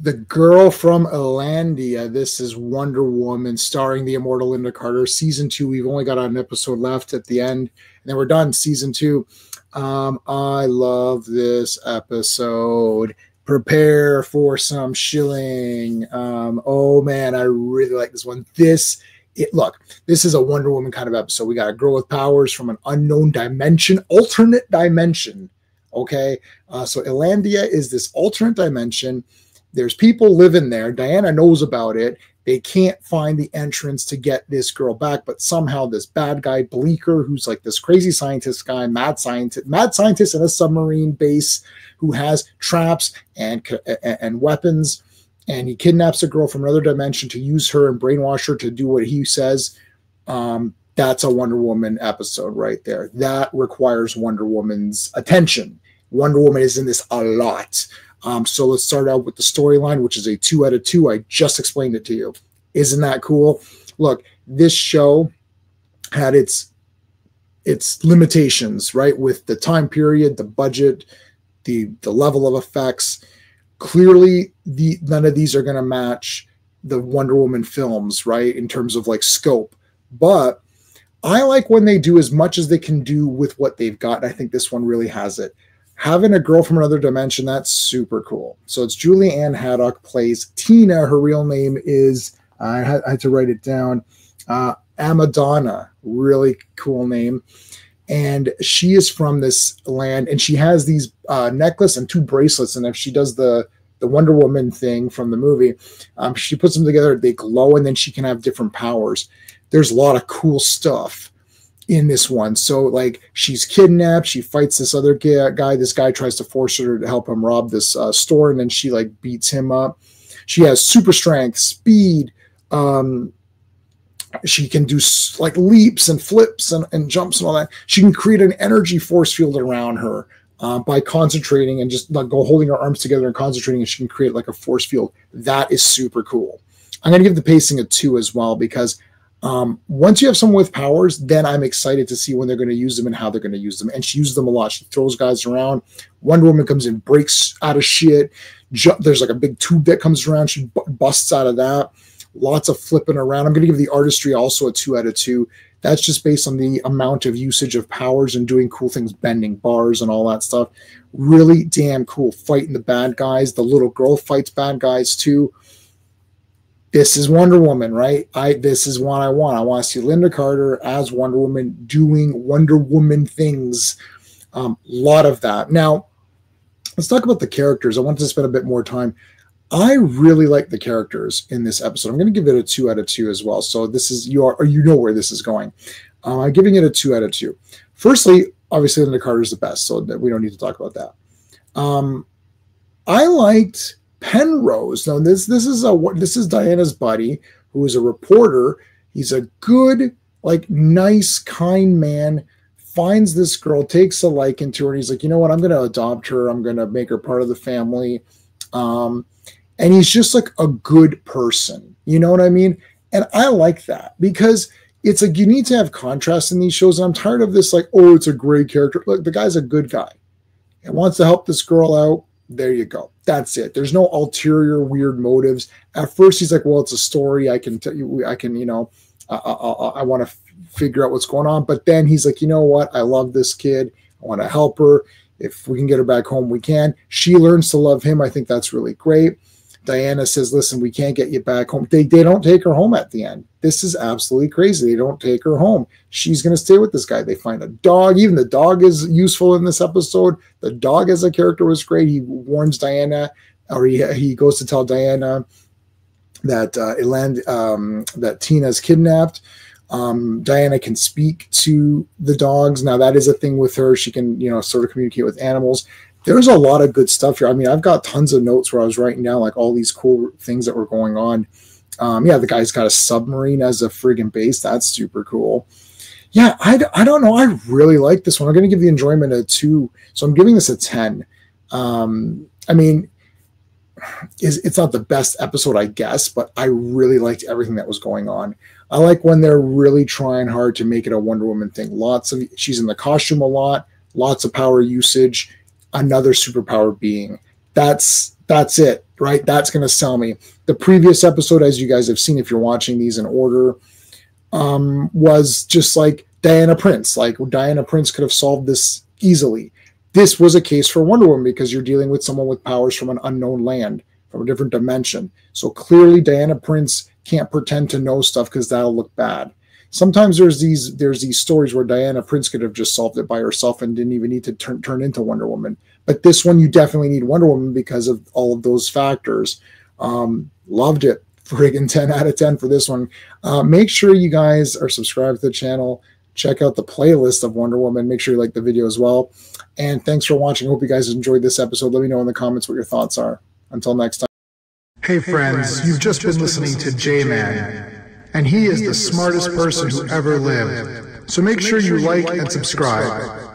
The Girl from Ilandia. This is Wonder Woman starring the immortal Linda Carter. Season 2. We've only got an episode left at the end, and then we're done. Season 2. I love this episode. Prepare for some shilling. Oh man, I really like this one. Look, this is a Wonder Woman kind of episode. We got a girl with powers from an unknown dimension, alternate dimension. Okay, so Ilandia is this alternate dimension. There's people living there. Diana knows about it. They can't find the entrance to get this girl back, but somehow this bad guy, Bleeker, who's like this crazy scientist guy, mad scientist in a submarine base who has traps and weapons, and he kidnaps a girl from another dimension to use her and brainwash her to do what he says. That's a Wonder Woman episode right there. That requires Wonder Woman's attention. Wonder Woman is in this a lot. So let's start out with the storyline, which is a 2 out of 2. I just explained it to you. Isn't that cool? Look, this show had its limitations, right? With the time period, the budget, the level of effects. Clearly, none of these are going to match the Wonder Woman films, right? In terms of like scope. But I like when they do as much as they can do with what they've got. I think this one really has it. Having a girl from another dimension, that's super cool. So it's Julie Ann Haddock plays Tina. Her real name is, I had to write it down, Amadonna. Really cool name. And she is from this land, and she has these necklace and 2 bracelets. And if she does the Wonder Woman thing from the movie, she puts them together, they glow, and then she can have different powers. There's a lot of cool stuff in this one. So like she's kidnapped, she fights this other guy. This guy tries to force her to help him rob this store, and then she like beats him up. She has super strength, speed. She can do like leaps and flips and jumps and all that. She can create an energy force field around her by concentrating and just like holding her arms together and concentrating, and she can create like a force field. That is super cool. I'm going to give the pacing a 2 as well, because once you have someone with powers, then I'm excited to see when they're going to use them and how they're going to use them. And she uses them a lot. She throws guys around. Wonder Woman comes in, breaks out of shit. There's like a big tube that comes around. She busts out of that. Lots of flipping around. I'm going to give the artistry also a 2 out of 2. That's just based on the amount of usage of powers and doing cool things, bending bars and all that stuff. Really damn cool. Fighting the bad guys. The little girl fights bad guys too. This is Wonder Woman, right? This is what I want. I want to see Linda Carter as Wonder Woman doing Wonder Woman things. Lot of that. Now, let's talk about the characters. I wanted to spend a bit more time. I really like the characters in this episode. I'm going to give it a 2 out of 2 as well. So this is you know where this is going. I'm giving it a 2 out of 2. Firstly, obviously Linda Carter is the best, so that we don't need to talk about that. I liked Penrose. Now this is Diana's buddy, who is a reporter. He's a good, like, nice, kind man. Finds this girl, takes a liking to her, and he's like, you know what? I'm going to adopt her. I'm going to make her part of the family. And he's just like a good person. You know what I mean? And I like that, because it's like you need to have contrast in these shows. And I'm tired of this, like, oh, it's a great character. Look, the guy's a good guy. He wants to help this girl out. There you go. That's it. There's no ulterior weird motives. At first, he's like, well, it's a story. I can tell you, I want to figure out what's going on. But then he's like, you know what? I love this kid. I want to help her. If we can get her back home, we can. She learns to love him. I think that's really great. Diana says, listen, we can't get you back home. They don't take her home at the end. This is absolutely crazy. They don't take her home. She's going to stay with this guy. They find a dog. Even the dog is useful in this episode. The dog as a character was great. He warns Diana, or he goes to tell Diana that that Tina's kidnapped. Diana can speak to the dogs. Now that is a thing with her. She can, sort of communicate with animals. There's a lot of good stuff here. I mean, I've got tons of notes where I was writing down like all these cool things that were going on. The guy's got a submarine as a friggin' base. That's super cool. Yeah, I don't know. I really like this one. I'm going to give the enjoyment a 2. So I'm giving this a 10. I mean, it's not the best episode, I guess, but I really liked everything that was going on. I like when they're really trying hard to make it a Wonder Woman thing. She's in the costume a lot, lots of power usage, another superpower being. That's that's it, right? That's going to sell me. The previous episode, as you guys have seen, if you're watching these in order, was just like Diana Prince. Like Diana Prince could have solved this easily. This was a case for Wonder Woman because you're dealing with someone with powers from an unknown land, from a different dimension. So clearly Diana Prince can't pretend to know stuff because that'll look bad. Sometimes there's these stories where Diana Prince could have just solved it by herself and didn't even need to turn into Wonder Woman. But this one, you definitely need Wonder Woman because of all of those factors. Loved it. Friggin' 10 out of 10 for this one. Make sure you guys are subscribed to the channel. Check out the playlist of Wonder Woman. Make sure you like the video as well. And thanks for watching. Hope you guys enjoyed this episode. Let me know in the comments what your thoughts are. Until next time. Hey friends, you've just been listening to J-Man, and he is the smartest person who ever lived. So make sure you like and subscribe.